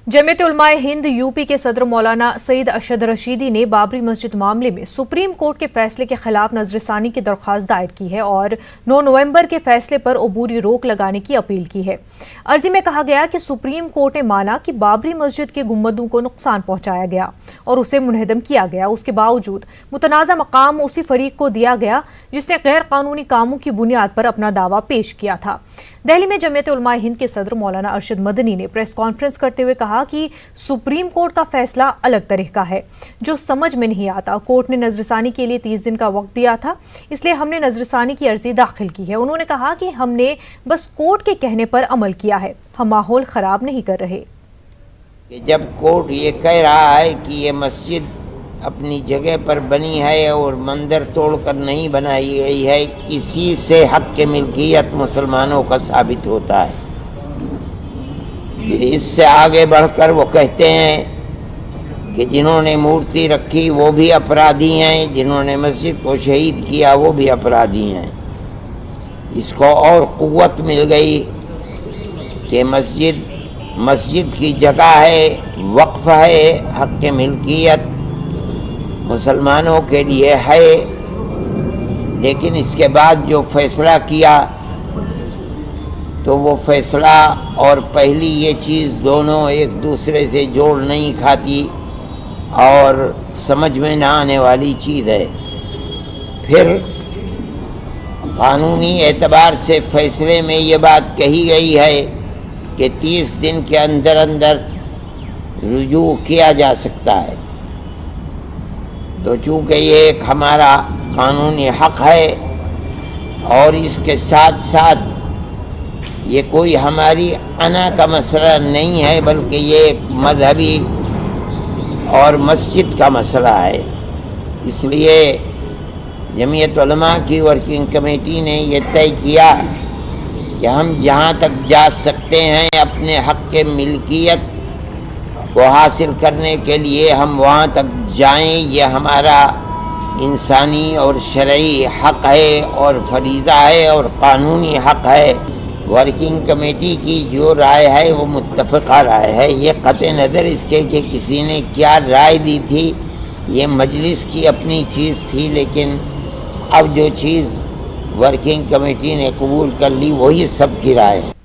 जमीयत उलमाए Hind UP के सदर मौलाना सईद अशद रशीदी ने बाबरी मस्जिद मामले में सुप्रीम कोर्ट के फैसले के खिलाफ नजरसानी की दरख्वास्त दायर की है और 9 नवंबर के फैसले पर अबूरी रोक लगाने की अपील की है। अर्जी में कहा गया कि सुप्रीम कोर्ट ने माना कि बाबरी मस्जिद के गुंबदों को नुकसान पहुंचाया गया और उसे मुनहदम किया गया। उसके बावजूद मुतनाज़ा मकाम उसी फरीक को दिया गया जिसने गैर कानूनी कामों की बुनियाद पर अपना दावा पेश किया था। दिल्ली में जमीयत उलमाए हिंद के सदर मौलाना अरशद मदनी ने प्रेस कॉन्फ्रेंस करते हुए कहा कि सुप्रीम कोर्ट का फैसला अलग तरह का है जो समझ में नहीं आता। कोर्ट ने नजरसानी के लिए 30 दिन का वक्त दिया था, इसलिए हमने नजरसानी की अर्जी दाखिल की है। उन्होंने कहा कि हमने बस कोर्ट के कहने पर अमल किया है, हम माहौल खराब नहीं कर रहे। जब कोर्ट ये कह रहा है कि ये मस्जिद अपनी जगह पर बनी है और मंदिर तोड़कर नहीं बनाई गई है, इसी से हक के मिल्कियत मुसलमानों का साबित होता है। फिर इससे आगे बढ़कर वो कहते हैं कि जिन्होंने मूर्ति रखी वो भी अपराधी हैं, जिन्होंने मस्जिद को शहीद किया वो भी अपराधी हैं। इसको और क़ुव्वत मिल गई कि मस्जिद की जगह है, वक्फ है, हक के मिल्कियत मुसलमानों के लिए है। लेकिन इसके बाद जो फैसला किया तो वो फैसला और पहली ये चीज़ दोनों एक दूसरे से जोड़ नहीं खाती और समझ में ना आने वाली चीज़ है। फिर कानूनी एतबार से फैसले में ये बात कही गई है कि 30 दिन के अंदर अंदर रुजू किया जा सकता है। तो चूँकि ये एक हमारा कानूनी हक़ है और इसके साथ साथ ये कोई हमारी अना का मसला नहीं है, बल्कि ये एक मजहबी और मस्जिद का मसला है, इसलिए जमीयत उलमा की वर्किंग कमेटी ने ये तय किया कि हम जहाँ तक जा सकते हैं अपने हक़ के मिल्कियत को हासिल करने के लिए हम वहाँ तक जाएं। ये हमारा इंसानी और शरई हक़ है और फरीज़ा है और कानूनी हक़ है। वर्किंग कमेटी की जो राय है वो मुत्तफ़क़ा राय है। ये क़त्ए नज़र इसके कि किसी ने क्या राय दी थी, ये मजलिस की अपनी चीज़ थी, लेकिन अब जो चीज़ वर्किंग कमेटी ने कबूल कर ली वही सबकी राय है।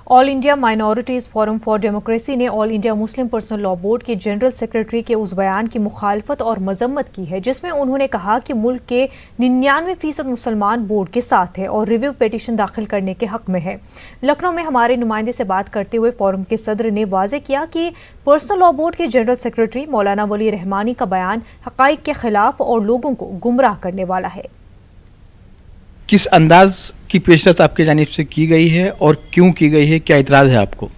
All India minorities forum for democracy ने all India Muslim personal law board के जनरल सेक्रेटरी के उस बयान की मुखालफत और मजम्मत की है जिसमें उन्होंने कहा कि मुल्क के 99% मुसलमान बोर्ड के साथ है और रिव्यू पिटीशन दाखिल करने के हक में है। लखनऊ में हमारे नुमाइंदे से बात करते हुए फोरम के सदर ने वाजे किया कि पर्सनल लॉ बोर्ड के जनरल सेक्रेटरी मौलाना वली रहमानी का बयान हक़ाइक़ के खिलाफ और लोगों को गुमराह करने वाला है। किस अंदाज की पेशरफ आपके जानिब से की गई है और क्यों की गई है, क्या एतराज़ है आपको?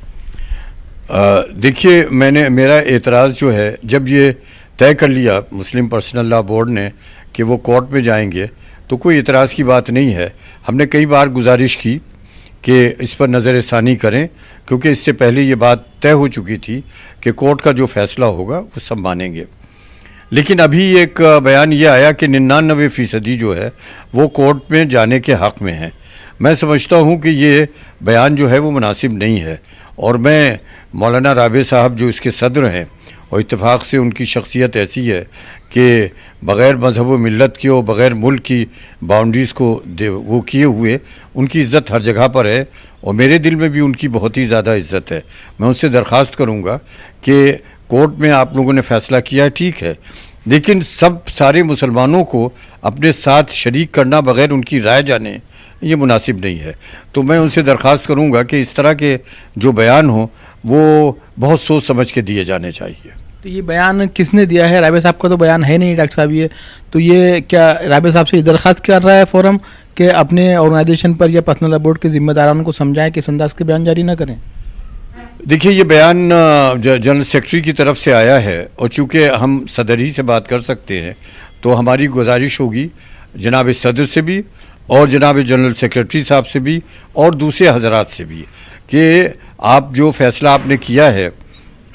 देखिए, मेरा एतराज़ जो है, जब ये तय कर लिया मुस्लिम पर्सनल लॉ बोर्ड ने कि वो कोर्ट में जाएंगे तो कोई एतराज़ की बात नहीं है। हमने कई बार गुजारिश की कि इस पर नज़र षानी करें, क्योंकि इससे पहले ये बात तय हो चुकी थी कि कोर्ट का जो फ़ैसला होगा वो सब मानेंगे। लेकिन अभी एक बयान ये आया कि 99% जो है वो कोर्ट में जाने के हक़ में है। मैं समझता हूँ कि ये बयान जो है वो मुनासिब नहीं है और मैं मौलाना राबे साहब जो इसके सदर हैं और इत्तेफाक से उनकी शख्सियत ऐसी है कि बग़ैर मज़हब व मिल्लत के और बग़ैर मुल्क की बाउंड्रीज़ को वो किए हुए उनकी इज़्ज़त हर जगह पर है और मेरे दिल में भी उनकी बहुत ही ज़्यादा इज़्ज़त है। मैं उनसे दरख्वास्त करूँगा कि कोर्ट में आप लोगों ने फ़ैसला किया है, ठीक है, लेकिन सारे मुसलमानों को अपने साथ शरीक करना बग़ैर उनकी राय जाने ये मुनासिब नहीं है। तो मैं उनसे दरख्वास्त करूँगा कि इस तरह के जो बयान हो वो बहुत सोच समझ के दिए जाने चाहिए। तो ये बयान किसने दिया है? राबे साहब का तो बयान है नहीं डॉक्टर साहब, ये तो ये क्या राबे साहब से दरख्वास्त कर रहा है फोरम कि अपने ऑर्गेनाइजेशन पर या पर्सनल लॉ बोर्ड के जिम्मेदारान को समझाएं कि इस अंदाज के बयान जारी ना करें? देखिए, ये बयान जनरल सेक्रेटरी की तरफ से आया है और चूँकि हम सदर ही से बात कर सकते हैं तो हमारी गुजारिश होगी जनाब सदर से भी और जनाब जनरल सेक्रेटरी साहब से भी और दूसरे हजरात से भी कि आप जो फ़ैसला आपने किया है,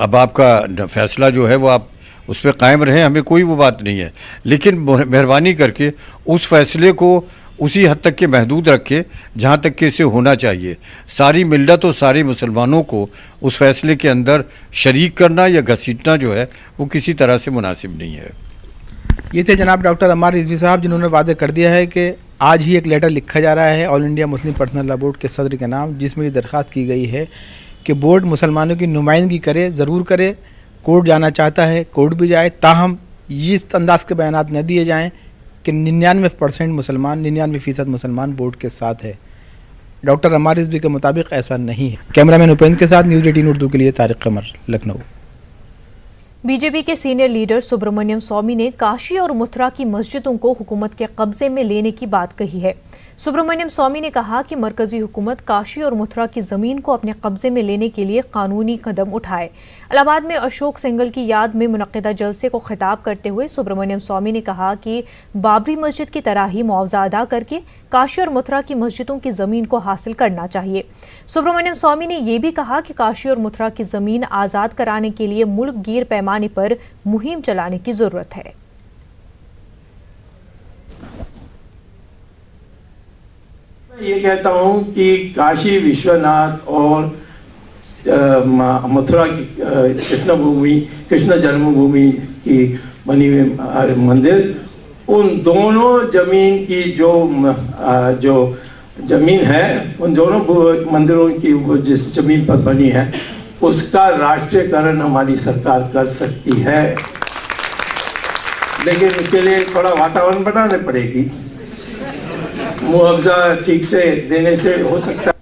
अब आपका फ़ैसला जो है वो आप उस पर कायम रहें, हमें कोई वो बात नहीं है, लेकिन मेहरबानी करके उस फ़ैसले को उसी हद तक के महदूद रखे जहाँ तक कि इसे होना चाहिए। सारी मिल्लत और सारे मुसलमानों को उस फैसले के अंदर शरीक करना या घसीटना जो है वो किसी तरह से मुनासिब नहीं है। ये थे जनाब डॉक्टर अम्मार रिजवी साहब, जिन्होंने वादे कर दिया है कि आज ही एक लेटर लिखा जा रहा है all India Muslim personal law board के सदर के नाम, जिसमें ये दरख्वास्त की गई है कि बोर्ड मुसलमानों की नुमाइंदगी करे, ज़रूर करे। कोर्ट जाना चाहता है कोर्ट भी जाए, ताहम इस अंदाज के बयानात न दिए जाएँ कि 99% मुसलमान 99% मुसलमान बोर्ड के साथ है। डॉक्टर अम्मार रिजवी के मुताबिक ऐसा नहीं है। कैमरामैन उपेंद्र के साथ न्यूज़ 18 उर्दू के लिए तारिक कमर, लखनऊ। बीजेपी के सीनियर लीडर सुब्रमण्यम स्वामी ने काशी और मथुरा की मस्जिदों को हुकूमत के कब्जे में लेने की बात कही है। सुब्रमण्यम स्वामी ने कहा कि मरकजी हुकूमत काशी और मथुरा की जमीन को अपने कब्जे में लेने के लिए कानूनी कदम उठाए। इलाहाबाद में अशोक सिंघल की याद में मुनक्किदा जलसे को खिताब करते हुए सुब्रमण्यम स्वामी ने कहा कि बाबरी मस्जिद की तरह ही मुआवजा अदा करके काशी और मथुरा की मस्जिदों की जमीन को हासिल करना चाहिए। सुब्रमण्यम स्वामी ने यह भी कहा कि काशी और मथुरा की जमीन आजाद कराने के लिए मुल्क गिर पैमाने पर मुहिम चलाने की जरूरत है। ये कहता हूं कि काशी विश्वनाथ और मथुरा की कृष्ण जन्मभूमि की बनी हुई मंदिर, उन दोनों जमीन की जो जमीन है, उन दोनों मंदिरों की वो जिस जमीन पर बनी है उसका राष्ट्रीयकरण हमारी सरकार कर सकती है, लेकिन उसके लिए थोड़ा वातावरण बनाने पड़ेगी। मुआवजा ठीक से देने से हो सकता है।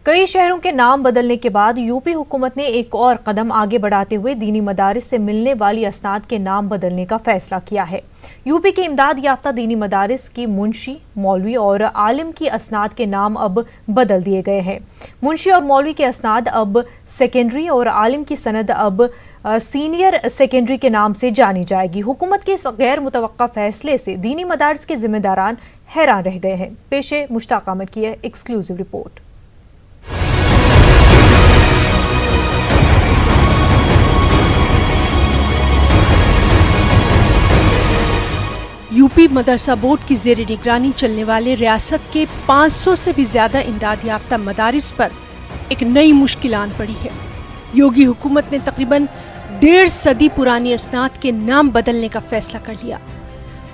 कई शहरों के नाम बदलने के बाद यूपी हुकूमत ने एक और कदम आगे बढ़ाते हुए दीनी मदारिस से मिलने वाली असनाद के नाम बदलने का फैसला किया है। यूपी के इमदाद याफ्ता दीनी मदारिस की मुंशी, मौलवी और आलिम की असनाद के नाम अब बदल दिए गए हैं। मुंशी और मौलवी के असनाद अब सेकेंडरी और आलिम की सनद अब सीनियर सेकेंडरी के नाम से जानी जाएगी। हुकूमत के इस गैर मुतवक्का फैसले से दीनी मदारिस के जिम्मेदारान हैरान रह गए हैं। पेशे मुश्ताक अहमद की एक्सक्लूसिव रिपोर्ट। यूपी मदरसा बोर्ड की ज़ेर निगरानी चलने वाले रियासत के 500 से भी ज्यादा इमदाद याफ्ता मदारिस पर एक नई मुश्किल आन पड़ी है। योगी हुकूमत ने तकरीबन 1.5 सदी पुरानी असनाद के नाम बदलने का फैसला कर लिया।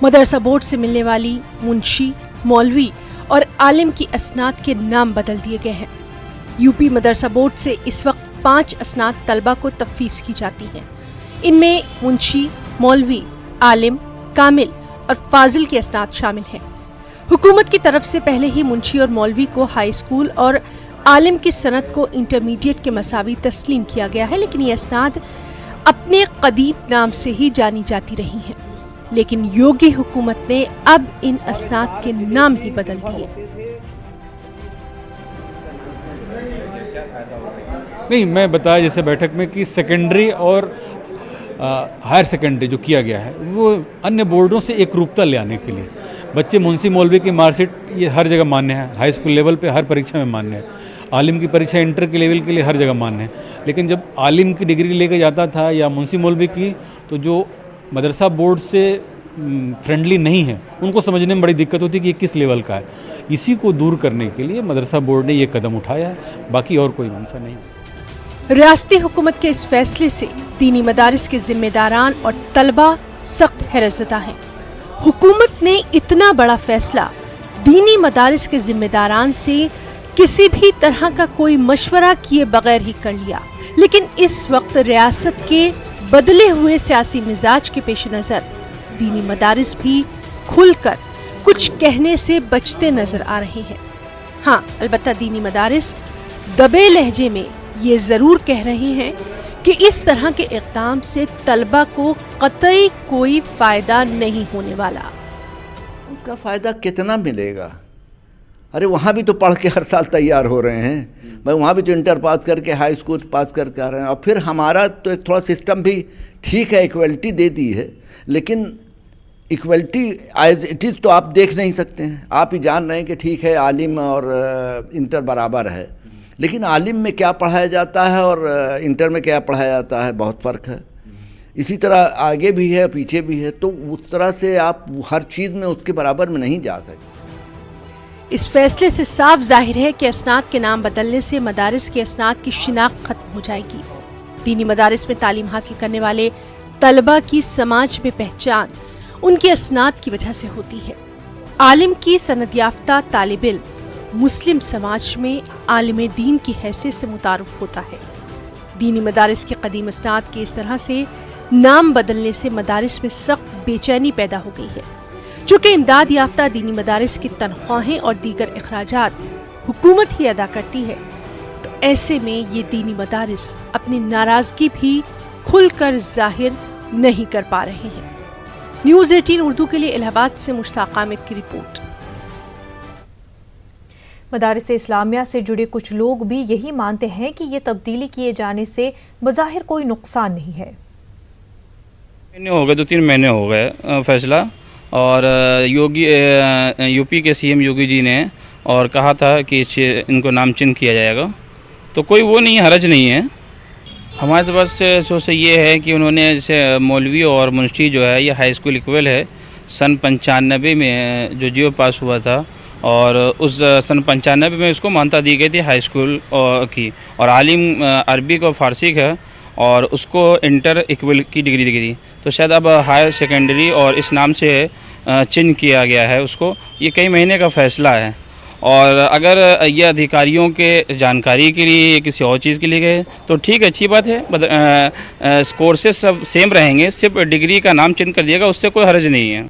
मदरसा बोर्ड से मिलने वाली मुंशी, मौलवी और आलिम की असनाद के नाम बदल दिए गए हैं। यूपी मदरसा बोर्ड से इस वक्त 5 असनाद तलबा को तफवीज़ की जाती हैं। इनमें मुंशी, मौलवी, आलिम, कामिल और फाजिल के असनाद शामिल हैं। हुकूमत की तरफ से पहले ही मुंशी और मौलवी को हाई स्कूल और आलिम की सनद को इंटरमीडिएट के मसावी तस्लीम किया गया है, लेकिन ये असनाद अपने कदीम नाम से ही जानी जाती रही हैं। लेकिन योगी हुकूमत ने अब इन असनाद के नाम ही बदल दिए। नहीं, मैं बताया जैसे बैठक में कि सेकेंडरी और हायर सेकेंडरी जो किया गया है वो अन्य बोर्डों से एक रूपता ले आने के लिए। बच्चे मुंशी मौलवी की मार्कशीट ये हर जगह मान्य है, हाई स्कूल लेवल पे हर परीक्षा में मान्य है। आलिम की परीक्षा इंटर के लेवल के लिए हर जगह मान्य है, लेकिन जब आलिम की डिग्री लेके जाता था या मुंशी मौलवी की, तो जो मदरसा बोर्ड से फ्रेंडली नहीं है उनको समझने में बड़ी दिक्कत होती है कि ये किस लेवल का है। इसी को दूर करने के लिए मदरसा बोर्ड ने ये कदम उठाया है, बाकी और कोई मंशा नहीं। रियासती हुकूमत के इस फैसले से दीनी मदारिस के जिम्मेदारान और तलबा सख्त हैरतज़दा हैं। हुकूमत ने इतना बड़ा फैसला दीनी मदारिस के जिम्मेदारान से किसी भी तरह का कोई मशवरा किए बगैर ही कर लिया, लेकिन इस वक्त रियासत के बदले हुए सियासी मिजाज के पेश नज़र दीनी मदारिस भी खुलकर कुछ कहने से बचते नजर आ रहे हैं। हाँ, अलबत्ता दीनी मदारिस दबे लहजे में ये ज़रूर कह रहे हैं कि इस तरह के इक़दाम से तलबा को कतई कोई फ़ायदा नहीं होने वाला। उनका फ़ायदा कितना मिलेगा? अरे वहाँ भी तो पढ़ के हर साल तैयार हो रहे हैं भाई, वहाँ भी तो इंटर पास करके हाई स्कूल पास करके आ रहे हैं। और फिर हमारा तो एक थोड़ा सिस्टम भी ठीक है, इक्वलिटी दे दी है, लेकिन इक्वलिटी एज इट इज़ तो आप देख नहीं सकते हैं। आप ही जान रहे हैं कि ठीक है आलिम और इंटर बराबर है, लेकिन आलिम में क्या पढ़ाया जाता है और इंटर में क्या पढ़ाया जाता है बहुत फ़र्क है। इसी तरह आगे भी है पीछे भी है, तो उस तरह से आप हर चीज़ में उसके बराबर में नहीं जा सकते। इस फैसले से साफ जाहिर है कि असनाद के नाम बदलने से मदारिस के असनाद की शिनाख्त खत्म हो जाएगी। दीनी मदारिस में तालीम हासिल करने वाले तलबा की समाज में पहचान उनके असनाद की वजह से होती है। आलिम की सनद याफ्ता तालिब इल्म मुस्लिम समाज में आलिम दीन की हैसियत से मुतारुफ होता है। दीनी मदारिस के कदीम असनाद के इस तरह से नाम बदलने से मदारिस में सख्त बेचैनी पैदा हो गई है। चूँकि इमदाद याफ्ता दीनी मदारिस की तनख्वाहें और दीगर अखराजात हुकूमत ही अदा करती है, तो ऐसे में ये दीनी मदारिस अपनी नाराज़गी भी खुलकर जाहिर नहीं कर पा रहे हैं। न्यूज़ 18 उर्दू के लिए इलाहाबाद से मुश्ताक आमिर की रिपोर्ट। मदारिस इस्लामिया से जुड़े कुछ लोग भी यही मानते हैं कि ये तब्दीली किए जाने से बज़ाहिर कोई नुकसान नहीं है। हो गए 2-3 महीने हो गए फैसला, और यूपी के सीएम योगी जी ने और कहा था कि इनको नामचिन्ह किया जाएगा, तो कोई वो नहीं, हरज नहीं है। हमारे पास सोच ये है कि उन्होंने जैसे मौलवी और मुंशी जो है ये हाई स्कूल इक्वल है। सन 95 में जो जियो पास हुआ था, और उस सन 95 में उसको मान्यता दी गई थी हाई स्कूल की, और आलिम अरबी और फारसी का, और उसको इंटर इक्वल की डिग्री दी गई थी। तो शायद अब हायर सेकेंडरी और इस नाम से चिन्ह किया गया है उसको। ये कई महीने का फ़ैसला है, और अगर ये अधिकारियों के जानकारी के लिए या किसी और चीज़ के लिए गए तो ठीक है, अच्छी बात है। कोर्सेज सब सेम रहेंगे, सिर्फ डिग्री का नाम चिन्ह कर दिएगा, उससे कोई हर्ज नहीं है।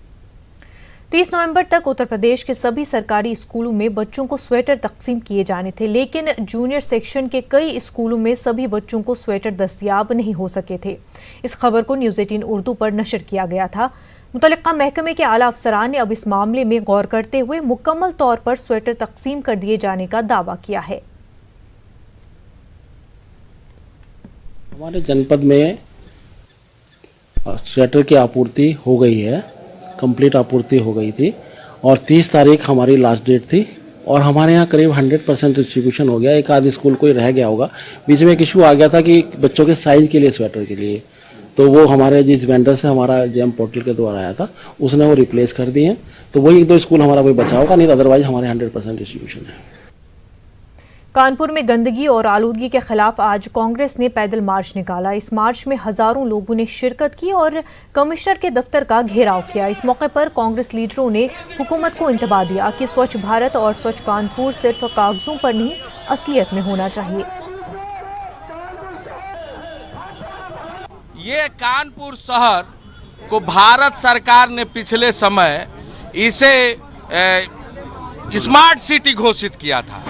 30 नवंबर तक उत्तर प्रदेश के सभी सरकारी स्कूलों में बच्चों को स्वेटर तकसीम किए जाने थे, लेकिन जूनियर सेक्शन के कई स्कूलों में सभी बच्चों को स्वेटर दस्तयाब नहीं हो सके थे। इस खबर को न्यूज़ 18 उर्दू पर नशर किया गया था। मुतल्लिका महकमे के आला अफसरान ने अब इस मामले में गौर करते हुए मुकम्मल तौर पर स्वेटर तकसीम कर दिए जाने का दावा किया है। हमारे जनपद में स्वेटर की आपूर्ति हो गई है, कंप्लीट आपूर्ति हो गई थी, और 30 तारीख हमारी लास्ट डेट थी, और हमारे यहाँ करीब 100% डिस्ट्रीब्यूशन हो गया। एक आध स्कूल कोई रह गया होगा, बीच में एक इशू आ गया था कि बच्चों के साइज़ के लिए स्वेटर के लिए, तो वो हमारे जिस वेंडर से हमारा जेम पोर्टल के द्वारा आया था उसने वो रिप्लेस कर दिए हैं। तो वही 1-2 स्कूल हमारा कोई बचा होगा, नहीं तो अदरवाइज हमारे 100% डिस्ट्रीब्यूशन है। कानपुर में गंदगी और आलूदगी के खिलाफ आज कांग्रेस ने पैदल मार्च निकाला। इस मार्च में हजारों लोगों ने शिरकत की और कमिश्नर के दफ्तर का घेराव किया। इस मौके पर कांग्रेस लीडरों ने हुकूमत को इंतबाह दिया कि स्वच्छ भारत और स्वच्छ कानपुर सिर्फ कागजों पर नहीं, असलियत में होना चाहिए। ये कानपुर शहर को भारत सरकार ने पिछले समय इसे स्मार्ट सिटी घोषित किया था,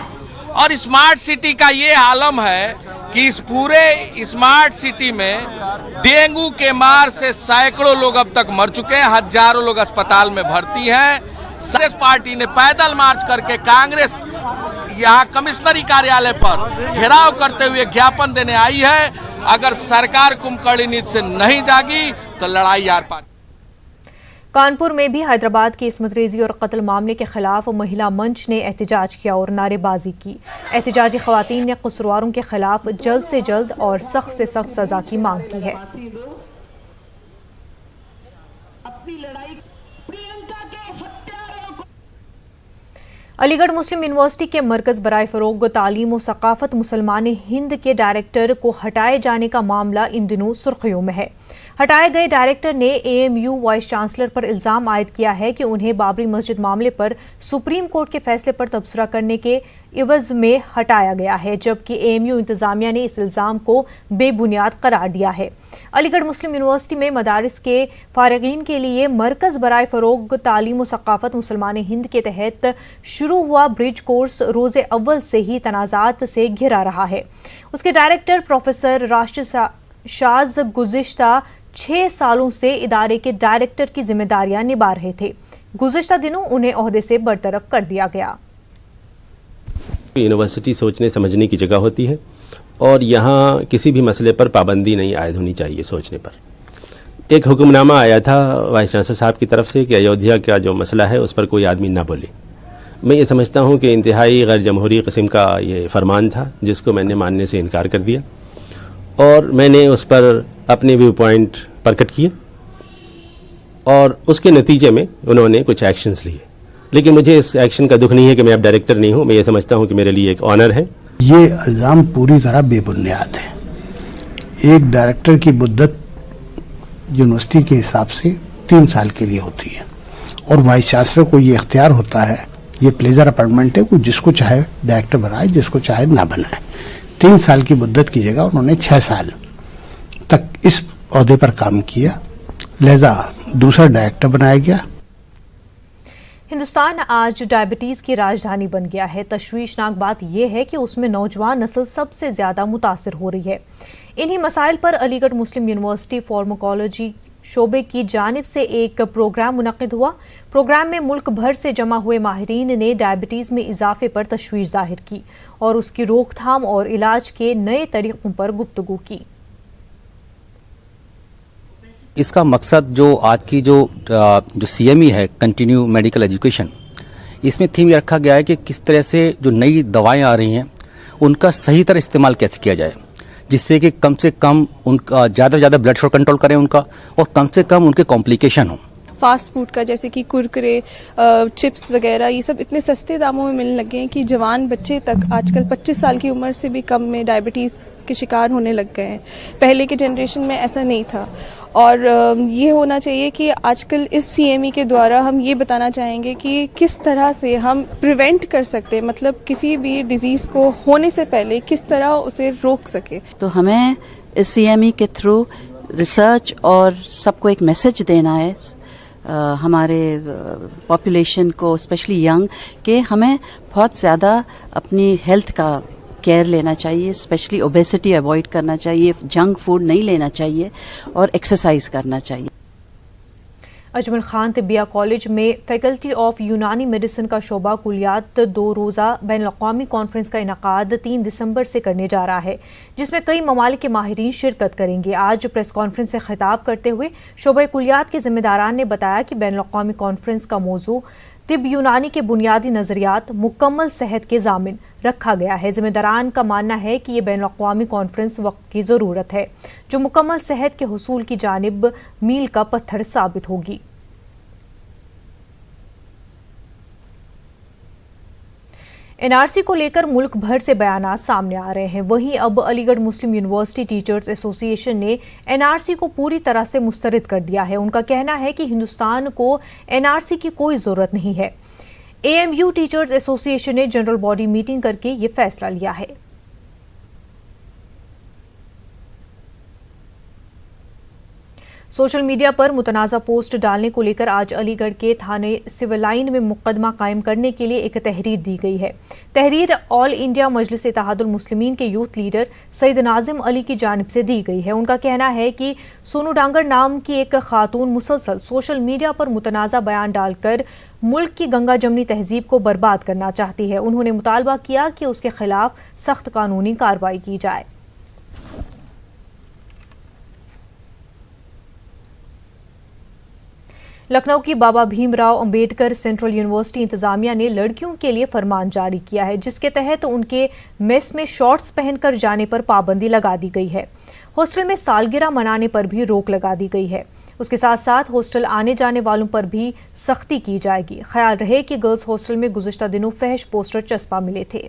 और स्मार्ट सिटी का ये आलम है कि इस पूरे स्मार्ट सिटी में डेंगू के मार से सैकड़ों लोग अब तक मर चुके हैं, हजारों लोग अस्पताल में भर्ती हैं। कांग्रेस पार्टी ने पैदल मार्च करके कांग्रेस यहाँ कमिश्नरी कार्यालय पर घेराव करते हुए ज्ञापन देने आई है। अगर सरकार कुंभकर्ण नीति से नहीं जागी तो लड़ाई आर पार। कानपुर में भी हैदराबाद की इस्मत रेजी और कत्ल मामले के खिलाफ महिला मंच ने एहतजाज किया और नारेबाजी की। एहतजाजी खवातीन ने कसूरवारों के खिलाफ जल्द से जल्द और सख्त से सख्त सजा की मांग की है। अलीगढ़ मुस्लिम यूनिवर्सिटी के मरकज़ बराए फ़रोग़ तालीम व सक़ाफ़त मुसलमान हिंद के डायरेक्टर को हटाए जाने का मामला इन दिनों सुर्खियों में है। हटाए गए डायरेक्टर ने AMU वाइस चांसलर पर इल्ज़ाम आयद किया है कि उन्हें बाबरी मस्जिद मामले पर सुप्रीम कोर्ट के फैसले पर तबसरा करने के इवज़ में हटाया गया है, जबकि AMU इंतज़ामिया ने इस इल्ज़ाम को बेबुनियाद करार दिया है। अलीगढ़ मुस्लिम यूनिवर्सिटी में मदारिस के फ़ारिग़ीन के लिए मरकज़ बराए फ़रोग़ तालीम व सक़ाफ़त मुसलमान हिंद के तहत शुरू हुआ ब्रिज कोर्स रोज़े अव्वल से ही तनाज़ात से घिरा रहा है। उसके डायरेक्टर प्रोफेसर राशिद शाज़ गुज़िश्ता 6 सालों से इदारे के डायरेक्टर की जिम्मेदारियां निभा रहे थे। गुज़िश्ता दिनों उन्हें ओहदे से बरतरफ कर दिया गया। यूनिवर्सिटी सोचने समझने की जगह होती है, और यहाँ किसी भी मसले पर पाबंदी नहीं आयद होनी चाहिए सोचने पर। एक हुक्मनामा आया था वाइस चांसलर साहब की तरफ से कि अयोध्या का जो मसला है उस पर कोई आदमी ना बोले। मैं ये समझता हूँ कि इंतहाई गैर जमहूरी किस्म का ये फरमान था, जिसको मैंने मानने से इनकार कर दिया, और मैंने उस पर अपने व्यू पॉइंट प्रकट किए और उसके नतीजे में उन्होंने कुछ एक्शंस लिए। लेकिन मुझे इस एक्शन का दुख नहीं है कि मैं अब डायरेक्टर नहीं हूँ। मैं ये समझता हूँ कि मेरे लिए एक ऑनर है। ये इल्ज़ाम पूरी तरह बेबुनियाद है। एक डायरेक्टर की मुद्दत यूनिवर्सिटी के हिसाब से 3 साल के लिए होती है और वाइस चांसलर को ये इख्तियार होता है, ये प्लेजर अपॉइंटमेंट है, वो जिसको चाहे डायरेक्टर बनाए, जिसको चाहे ना बनाए। 3 साल की मुद्दत की जगह उन्होंने 6 साल तक इस ओहदे पर काम किया, लिहाजा दूसरा डायरेक्टर बनाया गया। हिंदुस्तान आज डायबिटीज की राजधानी बन गया है। तशवीशनाक बात यह है कि उसमें नौजवान नस्ल सबसे ज्यादा मुतासिर हो रही है। इन्हीं मसाइल पर अलीगढ़ मुस्लिम यूनिवर्सिटी फार्माकोलॉजी शोबे की जानिब से एक प्रोग्राम मुनक्किद हुआ। प्रोग्राम में मुल्क भर से जमा हुए माहिरीन ने डायबिटीज में इजाफे पर तशवीश जाहिर की और उसकी रोकथाम और इलाज के नए तरीकों पर गुफ्तगू की। इसका मकसद जो आज की जो CME है, कंटिन्यू मेडिकल एजुकेशन, इसमें थीम ये रखा गया है कि किस तरह से जो नई दवाएं आ रही हैं उनका सही तरह इस्तेमाल कैसे किया जाए, जिससे कि कम से कम उनका ज़्यादा से ज़्यादा ब्लड शुगर कंट्रोल करें उनका और कम से कम उनके कॉम्प्लिकेशन हो। फास्ट फूड का जैसे कि कुरकुरे, चिप्स वगैरह, ये सब इतने सस्ते दामों में मिलने लगे हैं कि जवान बच्चे तक आजकल 25 साल की उम्र से भी कम में डायबिटीज़ के शिकार होने लग गए हैं। पहले के जनरेशन में ऐसा नहीं था और ये होना चाहिए कि आजकल इस CME के द्वारा हम ये बताना चाहेंगे कि किस तरह से हम प्रिवेंट कर सकते हैं, मतलब किसी भी डिजीज़ को होने से पहले किस तरह उसे रोक सके। तो हमें इस CME के थ्रू रिसर्च और सबको एक मैसेज देना है, हमारे पॉपुलेशन को, स्पेशली यंग, कि हमें बहुत ज़्यादा अपनी हेल्थ का केयर लेना चाहिए, स्पेशली ओबेसिटी अवॉइड करना चाहिए, जंक फूड नहीं लेना चाहिए और एक्सरसाइज करना चाहिए। अजमल खान तिब्बिया कॉलेज में फैकल्टी ऑफ यूनानी मेडिसिन का शोबा कुलियात 2 रोज़ा बैनुल-अक़वामी कॉन्फ्रेंस का इनकाद 3 दिसंबर से करने जा रहा है, जिसमें कई ममालिक के माहिरीन शिरकत करेंगे। आज प्रेस कॉन्फ्रेंस से खिताब करते हुए शोबा कुलियात के जिम्मेदारान ने बताया कि बैनुल-अक़वामी कॉन्फ्रेंस का मौजू तिब यूनानी के बुनियादी नज़रियात मुकम्मल सेहत के ज़ामिन रखा गया है। जिम्मेदारान का मानना है कि ये बैनुल-अक़वामी कॉन्फ्रेंस वक्त की ज़रूरत है, जो मुकम्मल सेहत के हुसूल की जानिब मील का पत्थर साबित होगी। NRC को लेकर मुल्क भर से बयानात सामने आ रहे हैं। वहीं अब अलीगढ़ मुस्लिम यूनिवर्सिटी टीचर्स एसोसिएशन ने NRC को पूरी तरह से मुस्तरद कर दिया है। उनका कहना है कि हिंदुस्तान को NRC की कोई ज़रूरत नहीं है। AMU टीचर्स एसोसिएशन ने जनरल बॉडी मीटिंग करके ये फैसला लिया है। सोशल मीडिया पर मुतनाज़ा पोस्ट डालने को लेकर आज अलीगढ़ के थाने सिविल लाइन में मुकदमा कायम करने के लिए एक तहरीर दी गई है। तहरीर ऑल इंडिया मजलिस इत्तेहादुल मुस्लिमीन के यूथ लीडर सईद नाजिम अली की जानिब से दी गई है। उनका कहना है कि सोनू डांगर नाम की एक खातून मुसलसल सोशल मीडिया पर मुतनाज़ा बयान डालकर मुल्क की गंगा जमनी तहजीब को बर्बाद करना चाहती है। उन्होंने मुतालबा किया कि उसके खिलाफ सख्त कानूनी कार्रवाई की जाए। लखनऊ की बाबा भीमराव अंबेडकर सेंट्रल यूनिवर्सिटी इंतजामिया ने लड़कियों के लिए फरमान जारी किया है, जिसके तहत उनके मेस में शॉर्ट्स पहनकर जाने पर पाबंदी लगा दी गई है। हॉस्टल में सालगिरह मनाने पर भी रोक लगा दी गई है। उसके साथ साथ हॉस्टल आने जाने वालों पर भी सख्ती की जाएगी। ख्याल रहे कि गर्ल्स हॉस्टल में गुज़िश्ता दिनों फहश पोस्टर चस्पा मिले थे।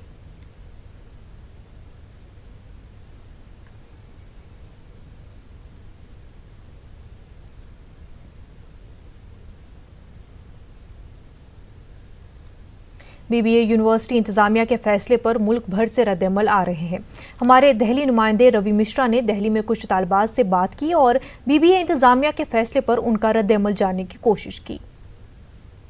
BBA यूनिवर्सिटी इंतजामिया के फैसले पर मुल्क भर से रद्दअमल आ रहे हैं। हमारे दहली नुमाइंदे रवि मिश्रा ने दहली में कुछ तालिबात से बात की और BBA इंतजामिया के फैसले पर उनका रद्दअमल जानने की कोशिश की।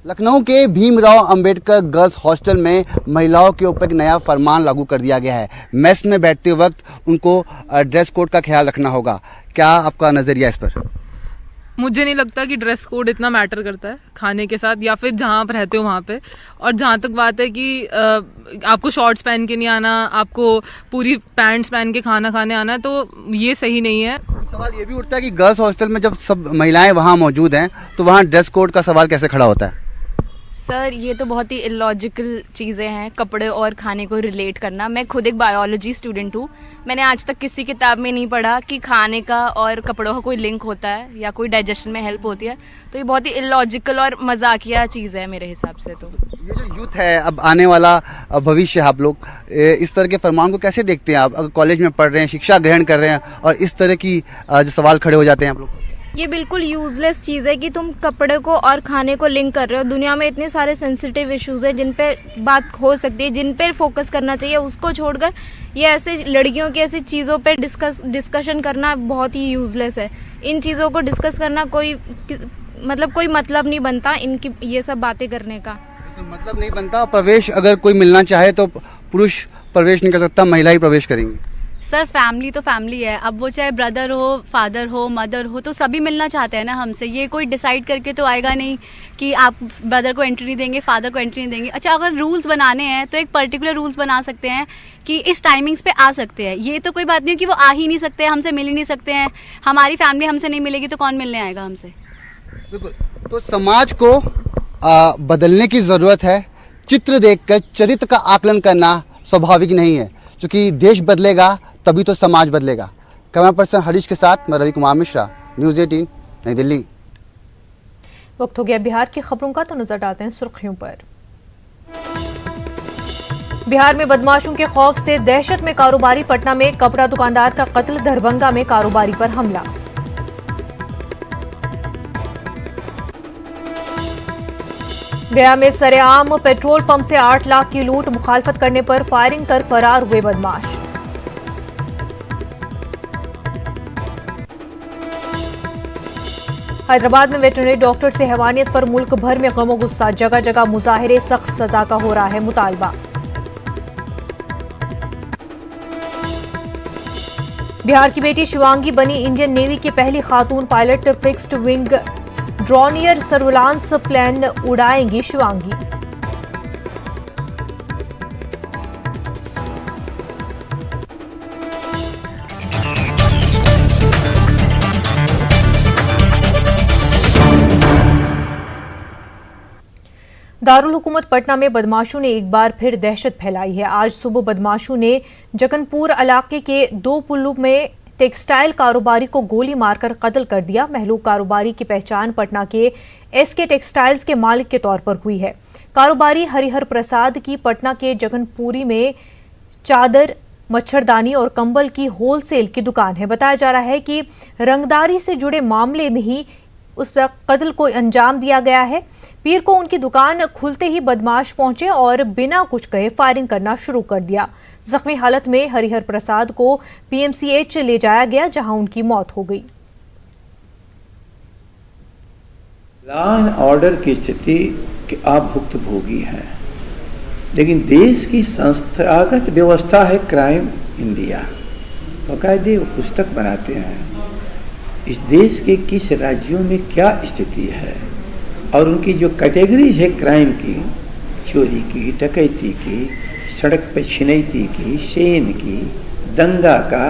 लखनऊ के भीमराव अंबेडकर गर्ल्स हॉस्टल में महिलाओं के ऊपर एक नया फरमान लागू कर दिया गया है। मेस में बैठते वक्त उनको ड्रेस कोड का ख्याल रखना होगा। क्या आपका नजरिया इस पर? मुझे नहीं लगता कि ड्रेस कोड इतना मैटर करता है खाने के साथ, या फिर जहाँ आप रहते हो वहाँ पे। और जहाँ तक बात है कि आपको शॉर्ट्स पहन के नहीं आना, आपको पूरी पैंट्स पहन के खाना खाने आना है, तो ये सही नहीं है। सवाल ये भी उठता है कि गर्ल्स हॉस्टल में जब सब महिलाएं वहाँ मौजूद हैं तो वहाँ ड्रेस कोड का सवाल कैसे खड़ा होता है? सर ये तो बहुत ही इलॉजिकल चीज़ें हैं, कपड़े और खाने को रिलेट करना। मैं खुद एक बायोलॉजी स्टूडेंट हूँ, मैंने आज तक किसी किताब में नहीं पढ़ा कि खाने का और कपड़ों का कोई लिंक होता है या कोई डाइजेशन में हेल्प होती है। तो ये बहुत ही इलॉजिकल और मजाकिया चीज़ है मेरे हिसाब से। तो ये जो यूथ है, अब आने वाला भविष्य है, आप लोग इस तरह के फरमान को कैसे देखते हैं? आप अगर कॉलेज में पढ़ रहे हैं, शिक्षा ग्रहण कर रहे हैं और इस तरह की जो सवाल खड़े हो जाते हैं आप लोग? ये बिल्कुल यूजलेस चीज़ है कि तुम कपड़े को और खाने को लिंक कर रहे हो। दुनिया में इतने सारे सेंसिटिव इश्यूज हैं जिन पे बात हो सकती है, जिन पे फोकस करना चाहिए, उसको छोड़कर ये ऐसे लड़कियों की ऐसी चीज़ों पे डिस्कशन करना बहुत ही यूजलेस है। इन चीज़ों को डिस्कस करना कोई मतलब नहीं बनता इनकी ये सब बातें करने का। मतलब नहीं बनता। प्रवेश अगर कोई मिलना चाहे तो पुरुष प्रवेश नहीं कर सकता, महिला ही प्रवेश करेंगी। सर फैमिली तो फैमिली है, अब वो चाहे ब्रदर हो, फादर हो, मदर हो, तो सभी मिलना चाहते हैं ना हमसे। ये कोई डिसाइड करके तो आएगा नहीं कि आप ब्रदर को एंट्री नहीं देंगे, फादर को एंट्री नहीं देंगे। अच्छा, अगर रूल्स बनाने हैं तो एक पर्टिकुलर रूल्स बना सकते हैं कि इस टाइमिंग्स पे आ सकते हैं। ये तो कोई बात नहीं कि वो आ ही नहीं सकते, हमसे मिल ही नहीं सकते हैं। हमारी फैमिली हमसे नहीं मिलेगी तो कौन मिलने आएगा हमसे? बिल्कुल। तो समाज को बदलने की ज़रूरत है। चित्र देखकर चरित्र का आकलन करना स्वाभाविक नहीं है, क्योंकि देश बदलेगा तभी तो समाज बदलेगा। कैमरा पर्सन हरीश के साथ मैं रवि कुमार मिश्रा, न्यूज़ 18 नई दिल्ली। वक्त हो गया बिहार की खबरों का, तो नजर डालते हैं सुर्खियों पर। बिहार में बदमाशों के खौफ से दहशत में कारोबारी। पटना में कपड़ा दुकानदार का कत्ल, दरभंगा में कारोबारी पर हमला। गया में सरेआम पेट्रोल पंप से 8 लाख की लूट, मुखालफत करने पर फायरिंग कर फरार हुए बदमाश। हैदराबाद में वेटरनरी डॉक्टर से हैवानियत पर मुल्क भर में गम गुस्सा, जगह जगह मुजाहिरे, सख्त सजा का हो रहा है मुतालबा। बिहार की बेटी शिवांगी बनी इंडियन नेवी की पहली खातून pilot. Fixed wing Dornier surveillance plane उड़ाएंगी शिवांगी। दारुल हुकूमत पटना में बदमाशों ने एक बार फिर दहशत फैलाई है। आज सुबह बदमाशों ने जगनपुर इलाके के 2 पुल्लू में टेक्सटाइल कारोबारी को गोली मारकर कत्ल कर दिया। महलूक कारोबारी की पहचान पटना के एसके टेक्सटाइल्स के मालिक के तौर पर हुई है। कारोबारी हरिहर प्रसाद की पटना के जगनपुरी में चादर, मच्छरदानी और कंबल की होलसेल की दुकान है। बताया जा रहा है कि रंगदारी से जुड़े मामले में ही उस कत्ल को अंजाम दिया गया है। पीर को उनकी दुकान खुलते ही बदमाश पहुंचे और बिना कुछ कहे फायरिंग करना शुरू कर दिया। जख्मी हालत में हरिहर प्रसाद को पीएमसीएच ले जाया गया, जहां उनकी मौत हो गई। लॉ एंड ऑर्डर की स्थिति कि आप भुक्तभोगी हैं, लेकिन देश की संस्थागत व्यवस्था है क्राइम इंडिया। बाकायदे वो पुस्तक बनाते हैं इस देश के किस राज्यों में क्या स्थिति है और उनकी जो कैटेगरीज है क्राइम की, चोरी की, डकैती की, सड़क पर छिनैती की, शेन की, दंगा का,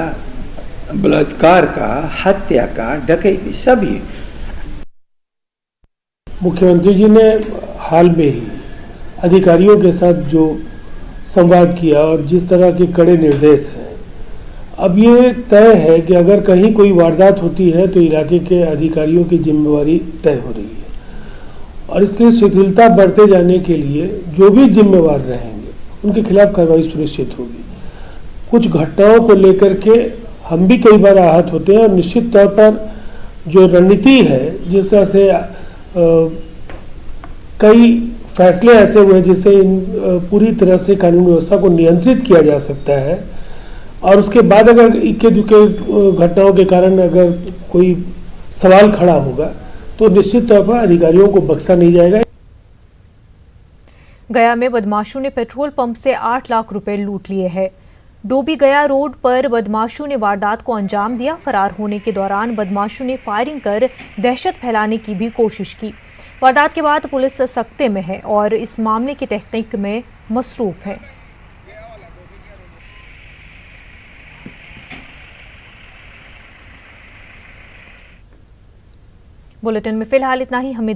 बलात्कार का, हत्या का, डकैती, सभी। मुख्यमंत्री जी ने हाल में ही अधिकारियों के साथ जो संवाद किया और जिस तरह के कड़े निर्देश हैं, अब ये तय है कि अगर कहीं कोई वारदात होती है तो इलाके के अधिकारियों की जिम्मेवारी तय हो रही है और इसलिए शिथिलता बरते जाने के लिए जो भी जिम्मेवार रहेंगे उनके खिलाफ कार्रवाई सुनिश्चित होगी। कुछ घटनाओं को लेकर के हम भी कई बार आहत होते हैं और निश्चित तौर पर जो रणनीति है, जिस तरह से कई फैसले ऐसे हुए जिससे पूरी तरह से कानून व्यवस्था को नियंत्रित किया जा सकता है और उसके बाद अगर इक्के दुक्के घटनाओं के कारण अगर कोई सवाल खड़ा होगा तो निश्चित तौर पर अधिकारियों को बख्शा नहीं जाएगा। गया में बदमाशों ने पेट्रोल पंप से 8 लाख रुपए लूट लिए हैं। डोबी गया रोड पर बदमाशों ने वारदात को अंजाम दिया। फरार होने के दौरान बदमाशों ने फायरिंग कर दहशत फैलाने की भी कोशिश की। वारदात के बाद पुलिस सख्ते में है और इस मामले की तहकीक में मसरूफ है। बुलेटिन में फिलहाल इतना ही। हमें